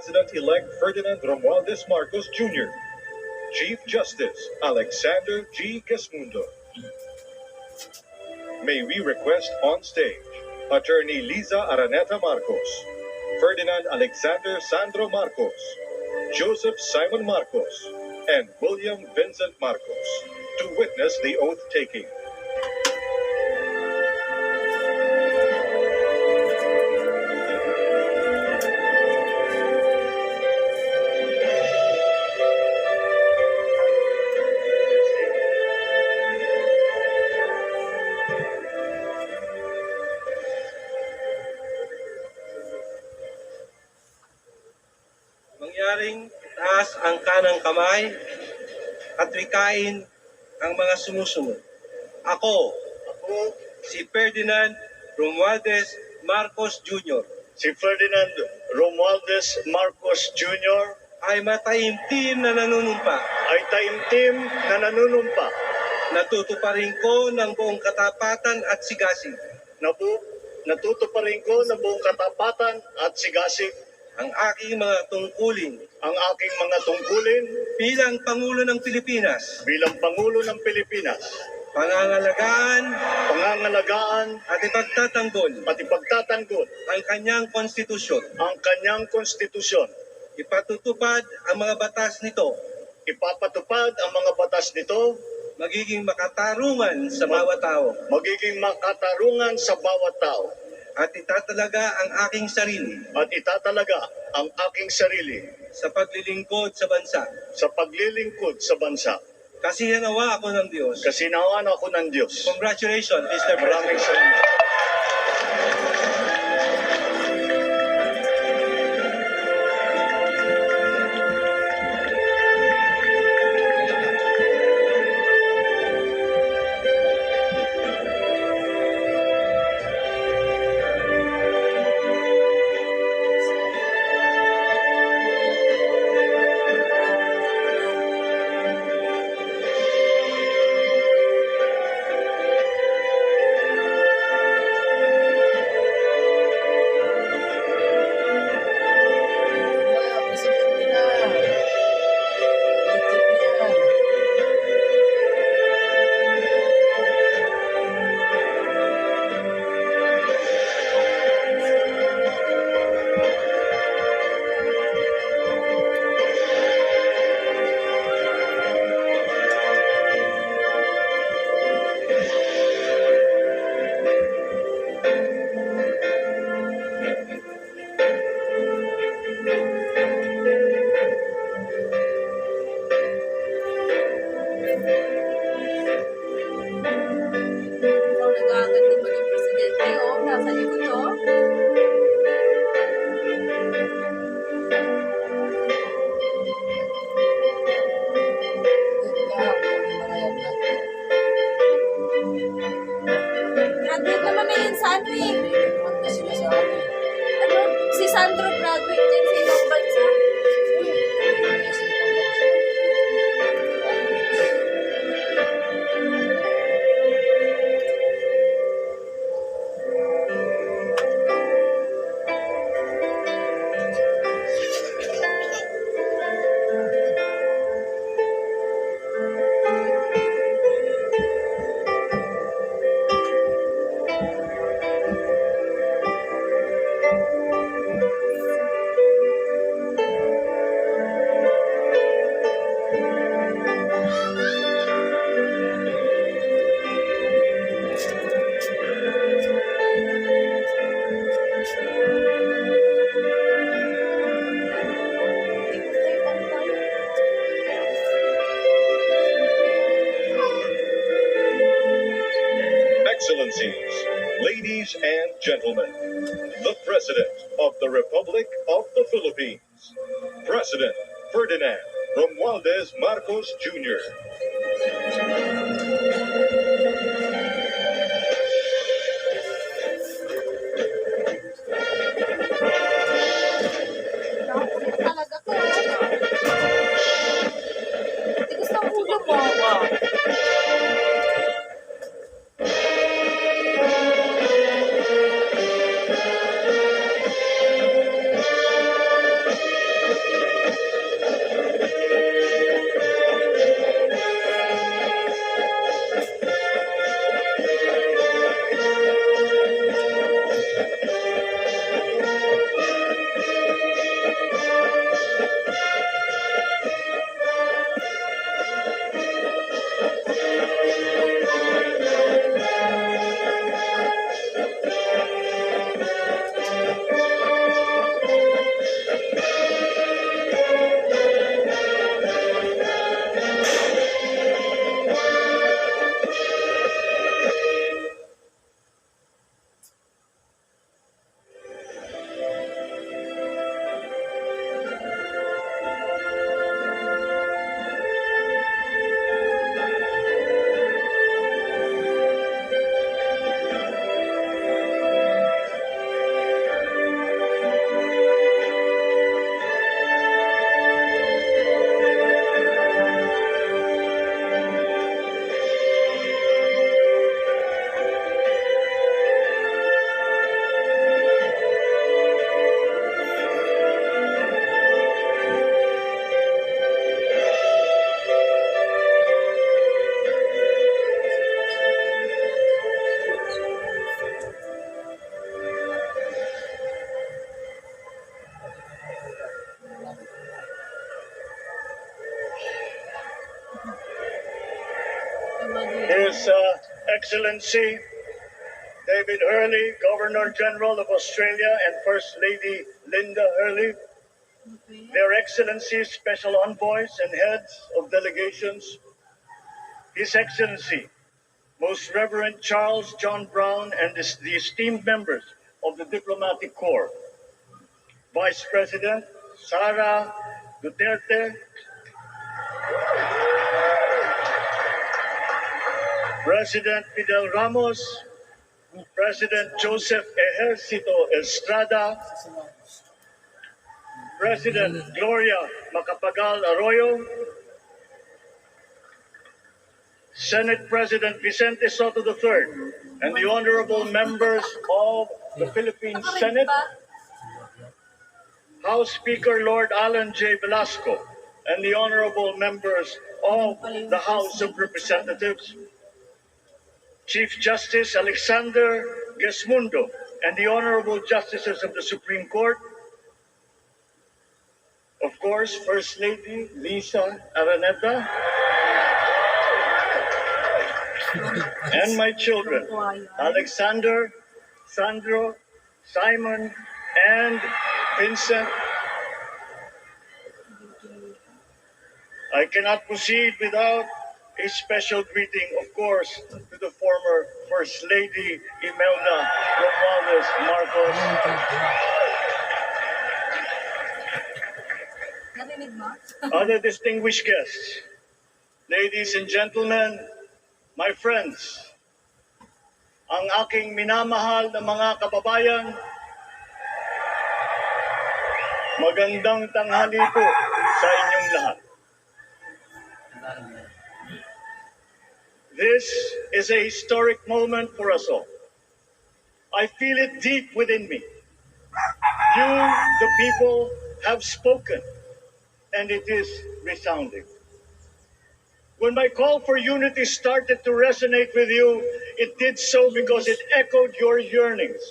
President-elect Ferdinand Romualdez Marcos Jr., Chief Justice Alexander G. Gesmundo. May we request on stage Attorney Liza Araneta Marcos, Ferdinand Alexander Sandro Marcos, Joseph Simon Marcos, and William Vincent Marcos to witness the oath-taking. Mangyaring taas ang kanang kamay at wikain ang mga sumusunod. Ako, si Ferdinand Romualdez Marcos Jr. Si Ferdinand Romualdez Marcos Jr. ay mataimtim na nanunumpa. Natutuparin ko ng buong katapatan at sigasig Natutuparin ko ng buong katapatan at sigasig ang aking mga tungkulin bilang Pangulo ng Pilipinas, pangangalagaan at ipagtatanggol ang kanyang konstitusyon, ipatutupad ang mga batas nito, ipapatupad ang mga batas nito, magiging makatarungan sa bawat tao, at itatalaga ang aking sarili sa paglilingkod sa bansa. Kasinawa ako ng Diyos. Congratulations, Mr. Maraming President. salamat. Nag-aangat din maging presidente, nasa likod, Graduate naman na yun sa ano eh. Si Sandro graduate din sa ibang bansa. Excellencies, ladies and gentlemen, the President of the Republic of the Philippines, President Ferdinand Romualdez Marcos Jr. Talaga to. Tigas ng ulo mo. His Excellency David Hurley, Governor General of Australia, and First Lady Linda Hurley, Their Excellencies, Special Envoys, and Heads of Delegations, His Excellency, Most Reverend Charles John Brown, and the esteemed members of the Diplomatic Corps, Vice President Sara Duterte, President Fidel Ramos, President Joseph Ejercito Estrada, President Gloria Macapagal Arroyo, Senate President Vicente Soto III, and the honorable members of the Philippine Senate, House Speaker Lord Alan J. Velasco, and the honorable members of the House of Representatives, Chief Justice Alexander Gesmundo, and the honorable justices of the Supreme Court, of course, First Lady Liza Araneta, and my children, Alexander, Sandro, Simon, and Vincent. I cannot proceed without a special greeting, of course, to the former First Lady Imelda Romualdez Marcos. Other distinguished guests, ladies and gentlemen, my friends, ang aking minamahal na mga kababayan, magandang tanghali po sa inyong lahat. This is a historic moment for us all. I feel it deep within me. You, the people, have spoken, and it is resounding. When my call for unity started to resonate with you, it did so because it echoed your yearnings,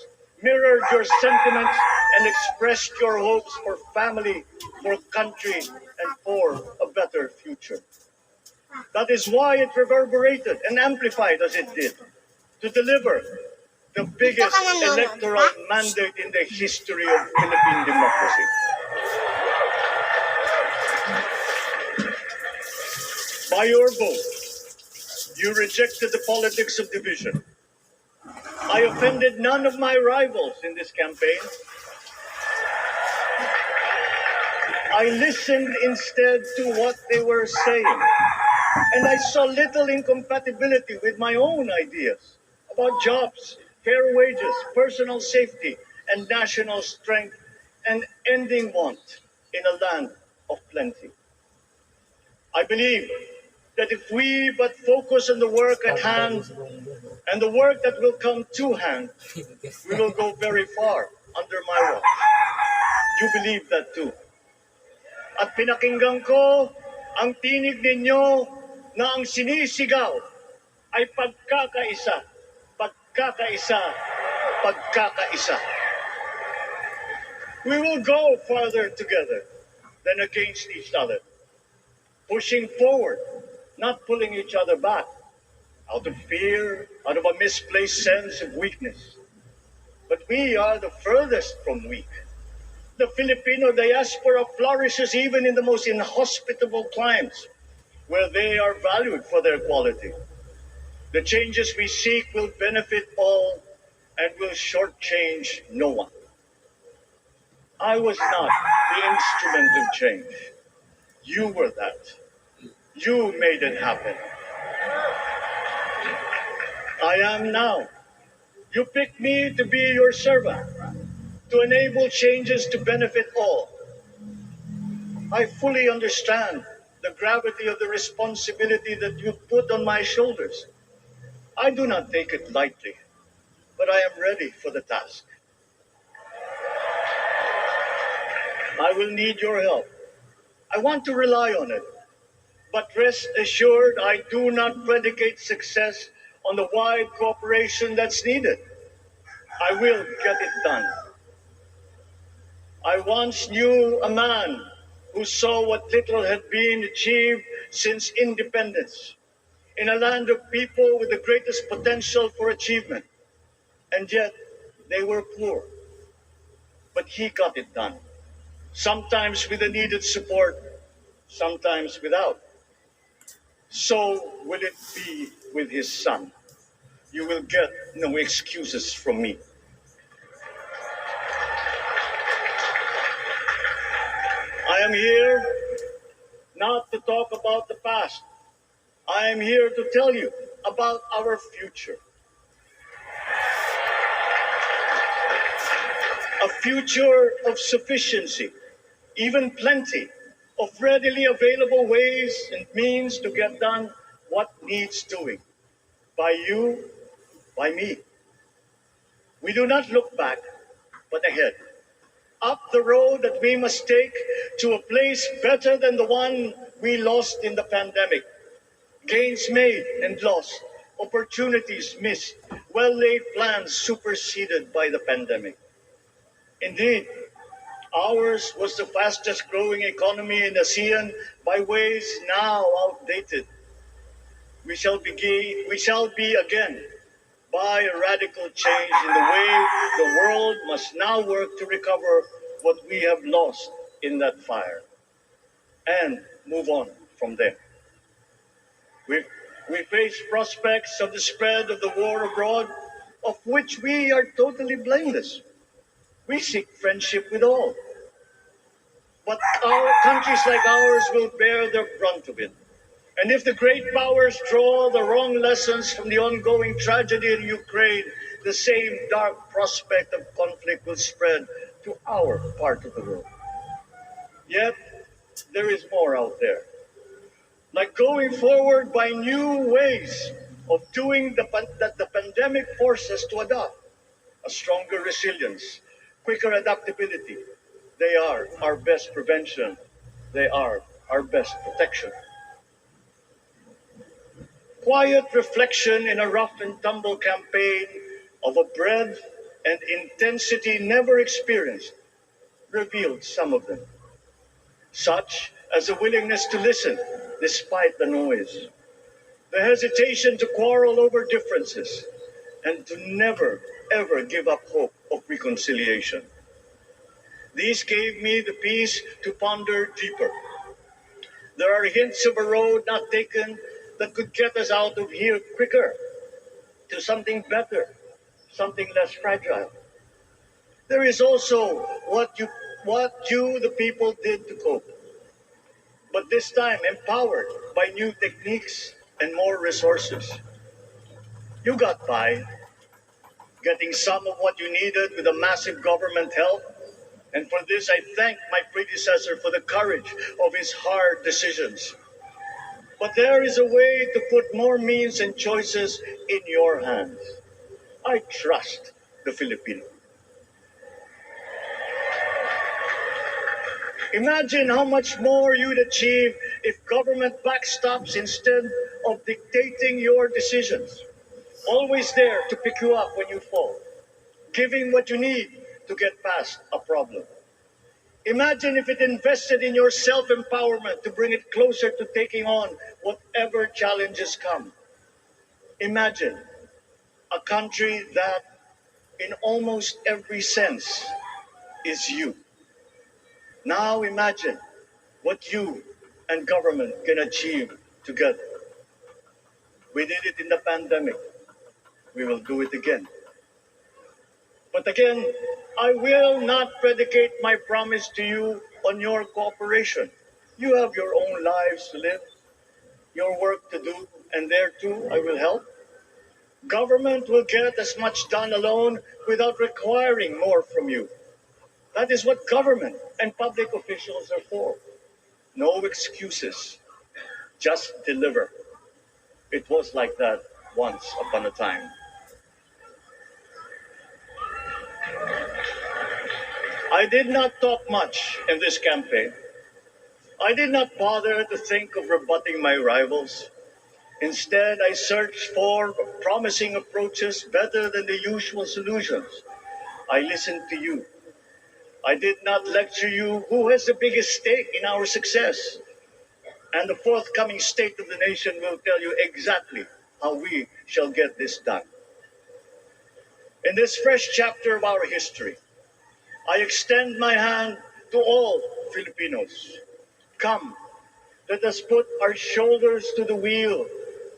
mirrored your sentiments, and expressed your hopes for family, for country, and for a better future. That is why it reverberated and amplified as it did to deliver the biggest electoral mandate in the history of Philippine democracy. By your vote, you rejected the politics of division. I offended none of my rivals in this campaign. I listened instead to what they were saying, and I saw little incompatibility with my own ideas about jobs, fair wages, personal safety, and national strength, and ending want in a land of plenty. I believe that if we but focus on the work at hand and the work that will come to hand, we will go very far under my watch. You believe that too. At pinakinggan ko ang tinig ninyo na ang sinisigaw ay pagkakaisa, pagkakaisa, pagkakaisa. We will go farther together than against each other, pushing forward, not pulling each other back, out of fear, out of a misplaced sense of weakness. But we are the furthest from weak. The Filipino diaspora flourishes even in the most inhospitable climes, where they are valued for their quality. The changes we seek will benefit all and will shortchange no one. I was not the instrument of change. You were that. You made it happen. I am now. You picked me to be your servant, to enable changes to benefit all. I fully understand the gravity of the responsibility that you put on my shoulders. I do not take it lightly, but I am ready for the task. I will need your help. I want to rely on it. But rest assured, I do not predicate success on the wide cooperation that's needed. I will get it done. I once knew a man who saw what little had been achieved since independence. in a land of people with the greatest potential for achievement. And yet, they were poor. But he got it done. Sometimes with the needed support, sometimes without. So will it be with his son. You will get no excuses from me. I am here not to talk about the past. I am here to tell you about our future. A future of sufficiency, even plenty, of readily available ways and means to get done what needs doing. By you, by me. We do not look back, but ahead. Up the road that we must take to a place better than the one we lost in the pandemic. Gains made and lost, opportunities missed, well-laid plans superseded by the pandemic. Indeed, ours was the fastest growing economy in ASEAN by ways now outdated. We shall be again by a radical change in the way the world must now work to recover what we have lost in that fire and move on from there. We face prospects of the spread of the war abroad, of which we are totally blameless. We seek friendship with all. But our countries like ours will bear the brunt of it. And if the great powers draw the wrong lessons from the ongoing tragedy in Ukraine, the same dark prospect of conflict will spread to our part of the world. Yet, there is more out there. Like going forward by new ways of doing that the pandemic forces us to adopt. A stronger resilience, quicker adaptability. They are our best prevention. They are our best protection. Quiet reflection in a rough and tumble campaign of a breadth and intensity never experienced revealed some of them, such as a willingness to listen despite the noise, the hesitation to quarrel over differences, and to never, ever give up hope of reconciliation. These gave me the peace to ponder deeper. There are hints of a road not taken that could get us out of here quicker to something better, something less fragile. There is also what you, the people, did to cope. But this time empowered by new techniques and more resources. You got by, getting some of what you needed with a massive government help. And for this, I thank my predecessor for the courage of his hard decisions. But there is a way to put more means and choices in your hands. I trust the Filipino. Imagine how much more you'd achieve if government backstops instead of dictating your decisions. Always there to pick you up when you fall, giving what you need to get past a problem. Imagine if it invested in your self-empowerment to bring it closer to taking on whatever challenges come. Imagine a country that, in almost every sense, is you. Now imagine what you and government can achieve together. We did it in the pandemic. We will do it again. But again, I will not predicate my promise to you on your cooperation. You have your own lives to live, your work to do, and there too I will help. Government will get as much done alone without requiring more from you. That is what government and public officials are for. No excuses, just deliver. It was like that once upon a time. I did not talk much in this campaign. I did not bother to think of rebutting my rivals. Instead, I searched for promising approaches better than the usual solutions. I listened to you. I did not lecture you who has the biggest stake in our success. And the forthcoming State of the Nation will tell you exactly how we shall get this done. In this fresh chapter of our history, I extend my hand to all Filipinos. Come, let us put our shoulders to the wheel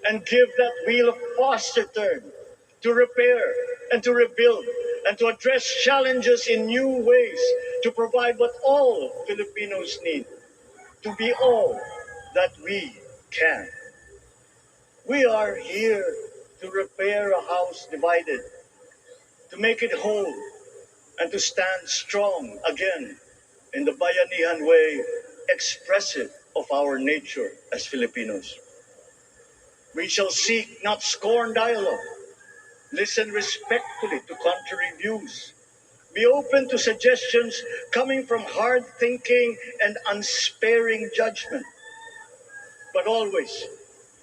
and give that wheel a faster turn to repair and to rebuild and to address challenges in new ways, to provide what all Filipinos need, to be all that we can. We are here to repair a house divided, to make it whole, and to stand strong again in the Bayanihan way, expressive of our nature as Filipinos. We shall seek, not scorn dialogue, listen respectfully to contrary views, be open to suggestions coming from hard thinking and unsparing judgment, but always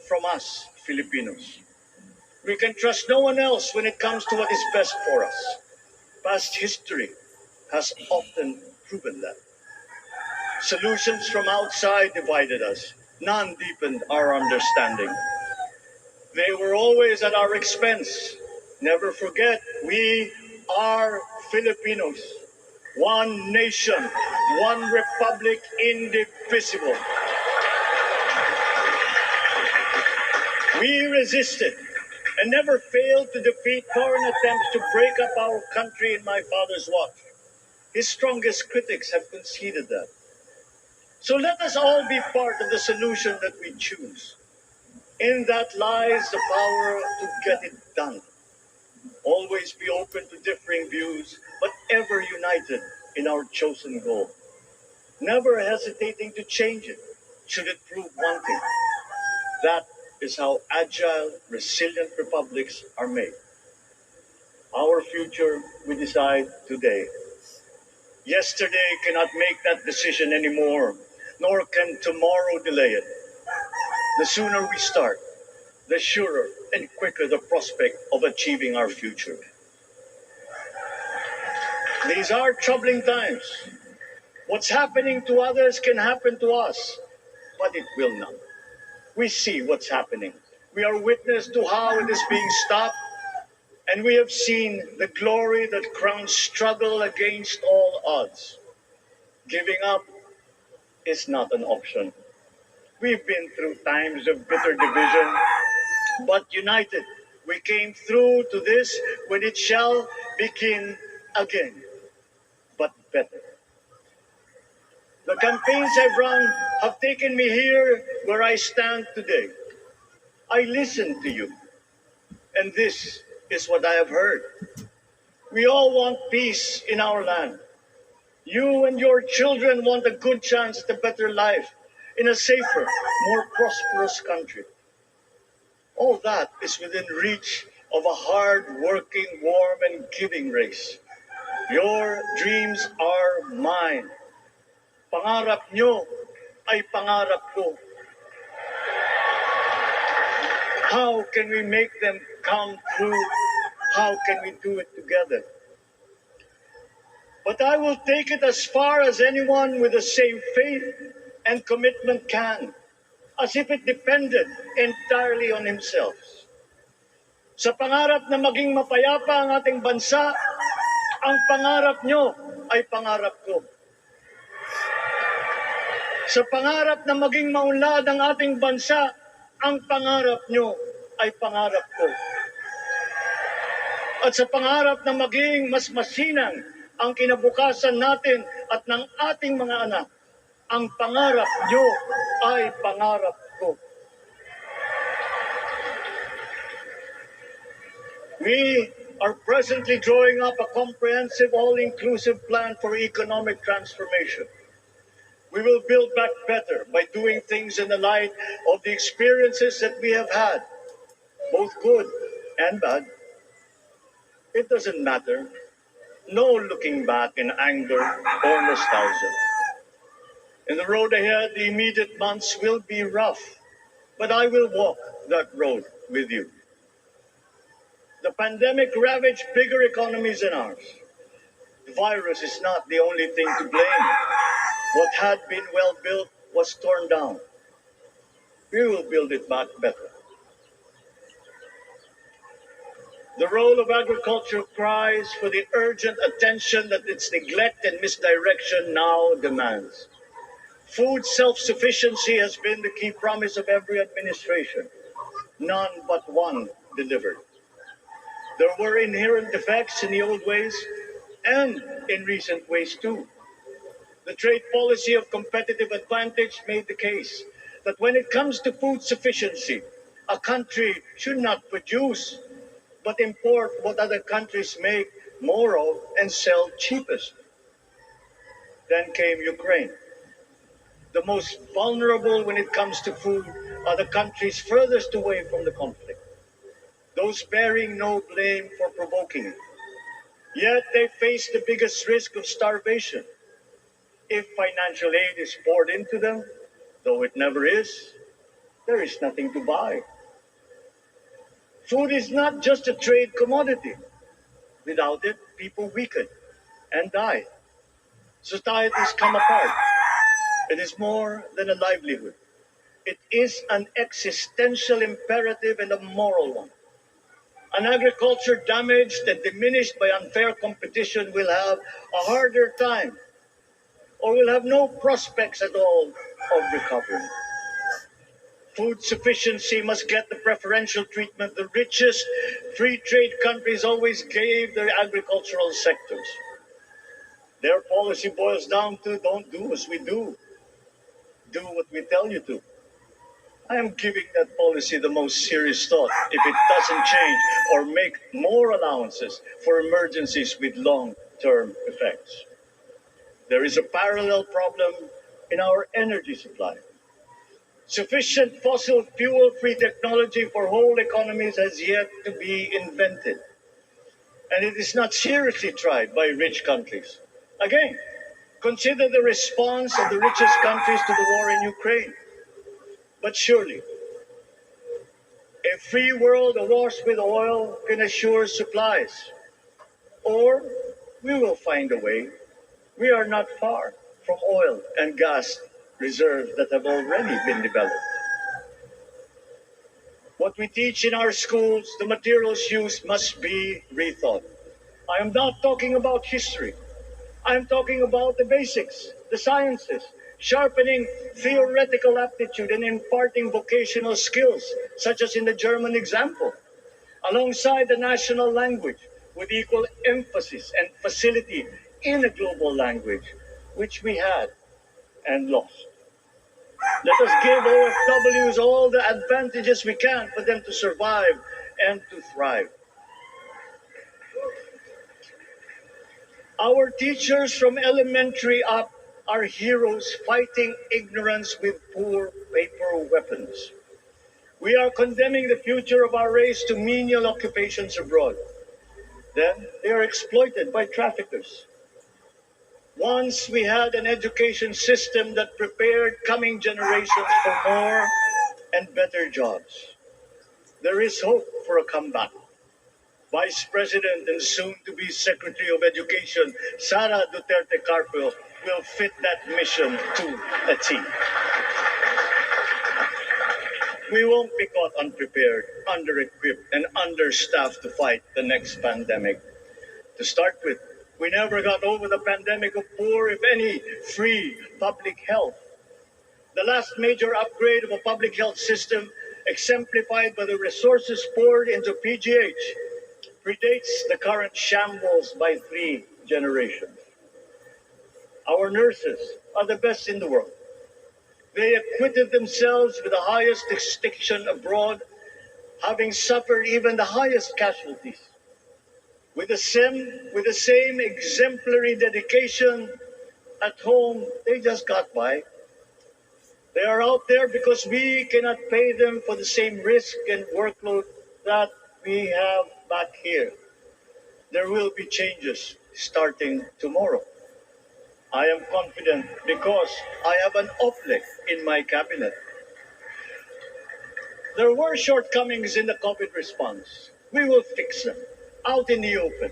from us, Filipinos. We can trust no one else when it comes to what is best for us. Past history has often proven that. Solutions from outside divided us. None deepened our understanding. They were always at our expense. Never forget, we are Filipinos. One nation, one republic, indivisible. We resisted and never failed to defeat foreign attempts to break up our country in my father's watch. His strongest critics have conceded that. So let us all be part of the solution that we choose. In that lies the power to get it done. Always be open to differing views, but ever united in our chosen goal. Never hesitating to change it, should it prove wanting. That is how agile, resilient republics are made. Our future we decide today. Yesterday cannot make that decision anymore, nor can tomorrow delay it. The sooner we start, the surer and quicker the prospect of achieving our future. These are troubling times. What's happening to others can happen to us, but it will not. We see what's happening. We are witness to how it is being stopped, and we have seen the glory that crowns struggle against all odds. Giving up is not an option. We've been through times of bitter division, but united, we came through to this when it shall begin again, but better. The campaigns I've run have taken me here where I stand today. I listened to you, and this is what I have heard. We all want peace in our land. You and your children want a good chance at a better life in a safer, more prosperous country. All that is within reach of a hard-working, warm, and giving race. Your dreams are mine. Pangarap nyo ay pangarap ko. How can we make them come true? How can we do it together? But I will take it as far as anyone with the same faith and commitment can, as if it depended entirely on himself. Sa pangarap na maging mapayapa ang ating bansa, ang pangarap nyo ay pangarap ko. Sa pangarap na maging maunlad ang ating bansa, ang pangarap nyo ay pangarap ko. At sa pangarap na maging mas masinang ang kinabukasan natin at ng ating mga anak, ang pangarap nyo ay pangarap ko. We are presently drawing up a comprehensive, all-inclusive plan for economic transformation. We will build back better by doing things in the light of the experiences that we have had, both good and bad. It doesn't matter. No looking back in anger or nostalgia. In the road ahead, the immediate months will be rough, but I will walk that road with you. The pandemic ravaged bigger economies than ours. The virus is not the only thing to blame. What had been well built was torn down. we will build it back better. The role of agriculture cries for the urgent attention that its neglect and misdirection now demands. Food self-sufficiency has been the key promise of every administration. None but one delivered. There were inherent defects in the old ways and in recent ways too. The trade policy of competitive advantage made the case that when it comes to food sufficiency, a country should not produce but import what other countries make more of and sell cheapest. Then came Ukraine. The most vulnerable when it comes to food are the countries furthest away from the conflict, those bearing no blame for provoking it. Yet they face the biggest risk of starvation. If financial aid is poured into them, though it never is, there is nothing to buy. Food is not just a trade commodity. Without it, people weaken and die. Societies come apart. It is more than a livelihood. It is an existential imperative and a moral one. An agriculture damaged and diminished by unfair competition will have a harder time or will have no prospects at all of recovery. Food sufficiency must get the preferential treatment the richest free trade countries always gave their agricultural sectors. Their policy boils down to don't do as we do what we tell you to. I am giving that policy the most serious thought if it doesn't change or make more allowances for emergencies with long-term effects. There is a parallel problem in our energy supply. Sufficient fossil fuel-free technology for whole economies has yet to be invented. And it is not seriously tried by rich countries. Again, consider the response of the richest countries to the war in Ukraine. But surely, a free world awash with oil can assure supplies. Or we will find a way. We are not far from oil and gas reserves that have already been developed. What we teach in our schools, the materials used must be rethought. I am not talking about history. I am talking about the basics, the sciences, sharpening theoretical aptitude and imparting vocational skills, such as in the German example, alongside the national language with equal emphasis and facility in a global language, which we had and lost. Let us give OFWs all the advantages we can for them to survive and to thrive. Our teachers from elementary up are heroes fighting ignorance with poor paper weapons. We are condemning the future of our race to menial occupations abroad. Then they are exploited by traffickers. Once we had an education system that prepared coming generations for more and better jobs. There is hope for a comeback. Vice President and soon-to-be Secretary of Education, Sara Duterte Carpio, will fit that mission to a T. We won't be caught unprepared, under-equipped, and understaffed to fight the next pandemic. To start with, we never got over the pandemic of poor, if any, free public health. The last major upgrade of a public health system, exemplified by the resources poured into PGH, predates the current shambles by 3 generations. Our nurses are the best in the world. They acquitted themselves with the highest distinction abroad, having suffered even the highest casualties. With the same exemplary dedication at home, they just got by. They are out there because we cannot pay them for the same risk and workload that we have back here. There will be changes starting tomorrow. I am confident because I have an uplift in my cabinet. There were shortcomings in the COVID response. We will fix them out in the open.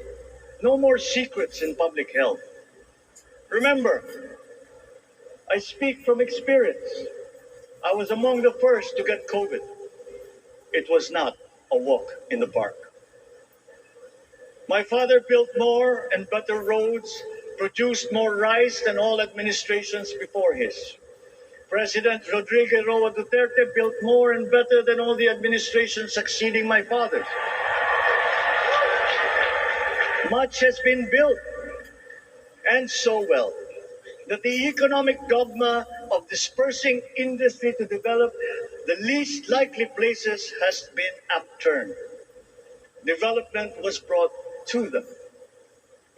No more secrets in public health. Remember, I speak from experience. I was among the first to get COVID. It was not a walk in the park. My father built more and better roads, produced more rice than all administrations before his. President Rodrigo Roa Duterte built more and better than all the administrations succeeding my father's. Much has been built, and so well, that the economic dogma of dispersing industry to develop the least likely places has been upturned. Development was brought to them.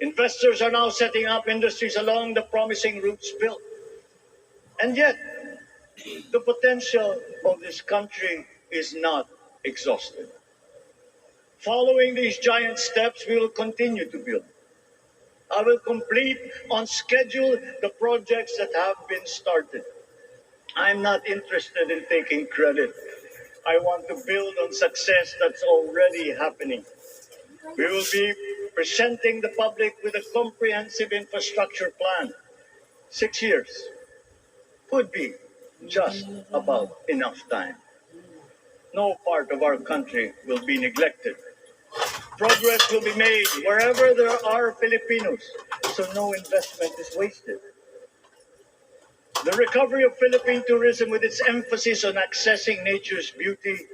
Investors are now setting up industries along the promising routes built. And yet, the potential of this country is not exhausted. Following these giant steps, we will continue to build. I will complete on schedule the projects that have been started. I'm not interested in taking credit. I want to build on success that's already happening. We will be presenting the public with a comprehensive infrastructure plan. 6 years could be just about enough time. No part of our country will be neglected. Progress will be made wherever there are Filipinos, so no investment is wasted. The recovery of Philippine tourism with its emphasis on accessing nature's beauty,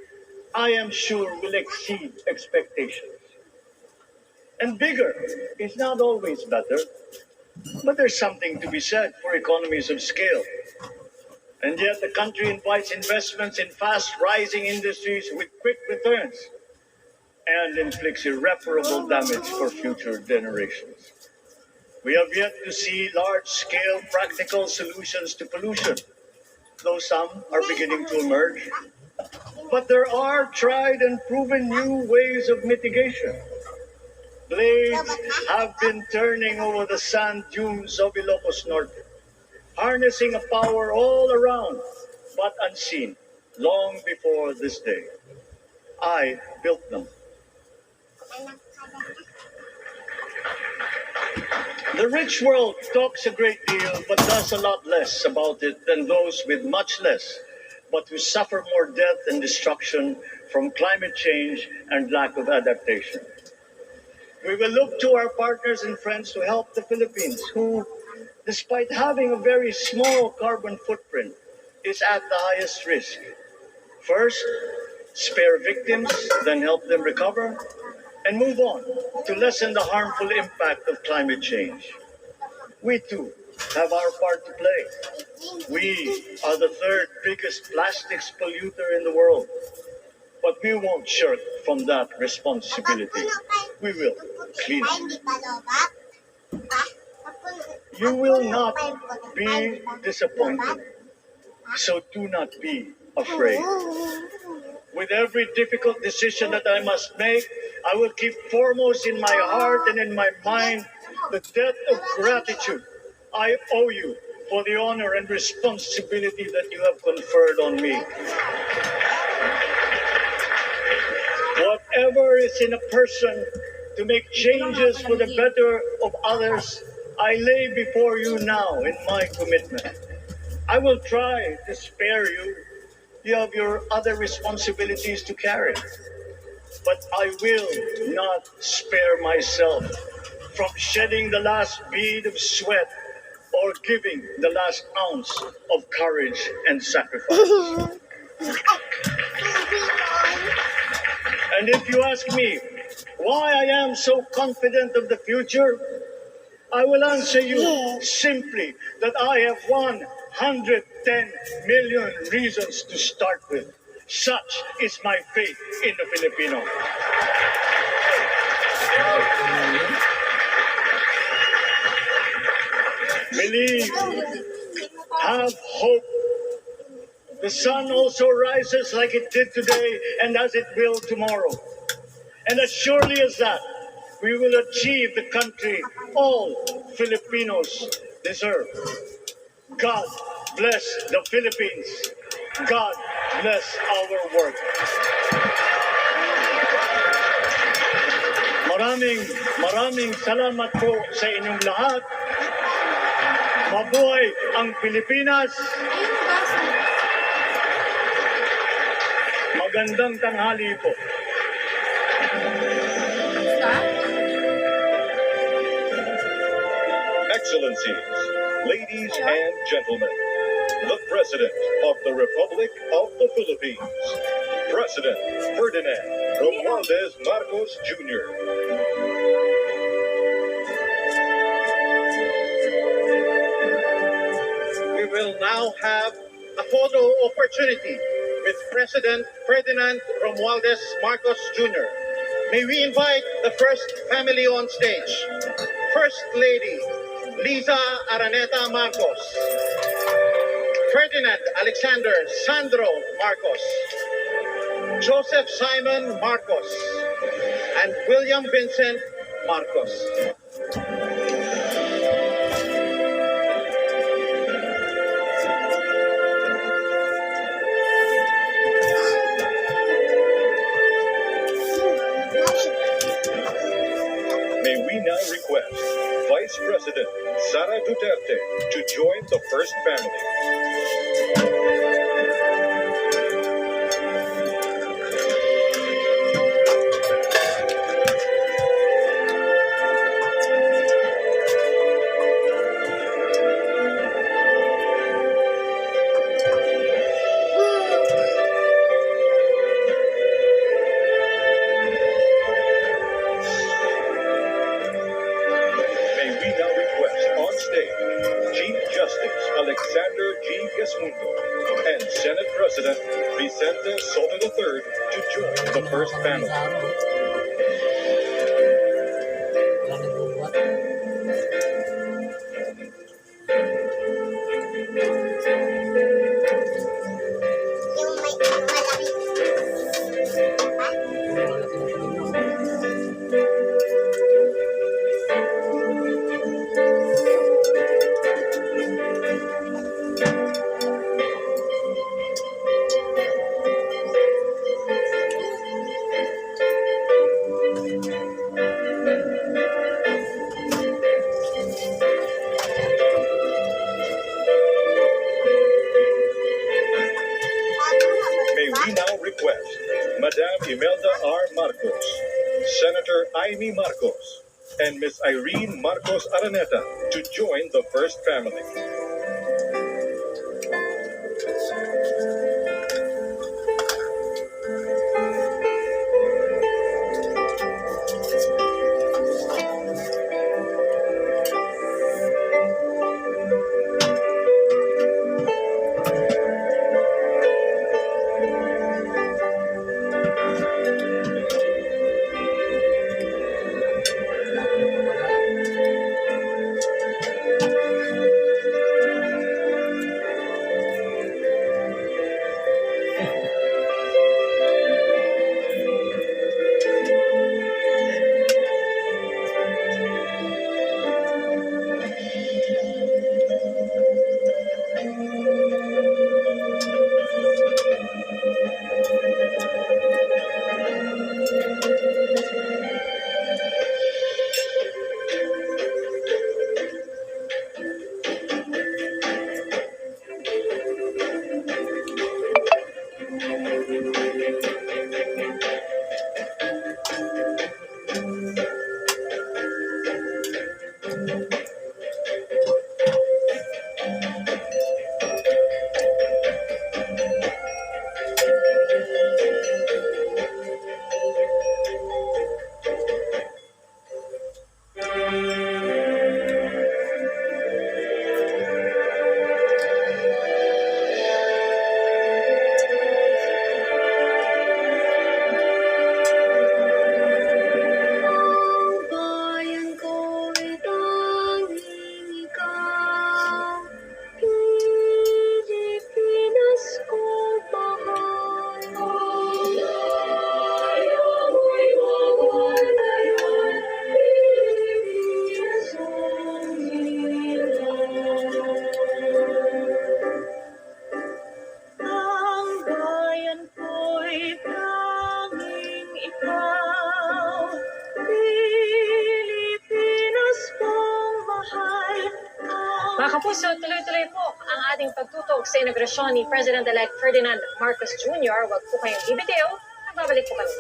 I am sure will exceed expectations. And bigger is not always better, but there's something to be said for economies of scale. And yet the country invites investments in fast-rising industries with quick returns and inflicts irreparable damage for future generations. We have yet to see large-scale practical solutions to pollution, though some are beginning to emerge. But there are tried and proven new ways of mitigation. Blades have been turning over the sand dunes of Ilocos Norte, harnessing a power all around, but unseen, long before this day. I built them. The rich world talks a great deal, but does a lot less about it than those with much less, but who suffer more death and destruction from climate change and lack of adaptation. We will look to our partners and friends to help the Philippines, who, despite having a very small carbon footprint, is at the highest risk. First, spare victims, then help them recover, and move on to lessen the harmful impact of climate change. We too have our part to play. We are the third biggest plastics polluter in the world. But we won't shirk from that responsibility. We will clean it. You will not be disappointed, so do not be afraid. With every difficult decision that I must make, I will keep foremost in my heart and in my mind the debt of gratitude I owe you for the honor and responsibility that you have conferred on me. Whatever is in a person to make changes for the better of others, I lay before you now in my commitment. I will try to spare you. You have your other responsibilities to carry. But I will not spare myself from shedding the last bead of sweat or giving the last ounce of courage and sacrifice. And if you ask me why I am so confident of the future, I will answer you simply that I have 110 million reasons to start with. Such is my faith in the Filipino. Believe, have hope. The sun also rises like it did today and as it will tomorrow. And as surely as that, we will achieve the country all Filipinos deserve. God bless the Philippines. God bless our work. Maraming salamat po sa inyong lahat. Mabuhay ang Pilipinas. Magandang tanghali po. Basta? Excellencies, ladies and gentlemen, the President of the Republic of the Philippines, President Ferdinand Romualdez Marcos Jr. We will now have a photo opportunity with President Ferdinand Romualdez Marcos Jr. May we invite the first family on stage. First Lady Liza Araneta Marcos, Ferdinand Alexander Sandro Marcos, Joseph Simon Marcos, and William Vincent Marcos. May we now request Vice President Sara Duterte to join the first family. May we now request on stage Chief Justice Alexander G. Gesmundo and Senate President Vicente Soto III to join the first family. May we now request Madame Imelda R. Marcos, Senator Amy Marcos, and Miss Irene Marcos Araneta to join the first family. Mga kapuso, tuloy-tuloy po ang ating pagtutok sa inaugurasyon ni President-elect Ferdinand Marcos Jr. Huwag po kayong bibitiw. Nagbabalik po kami.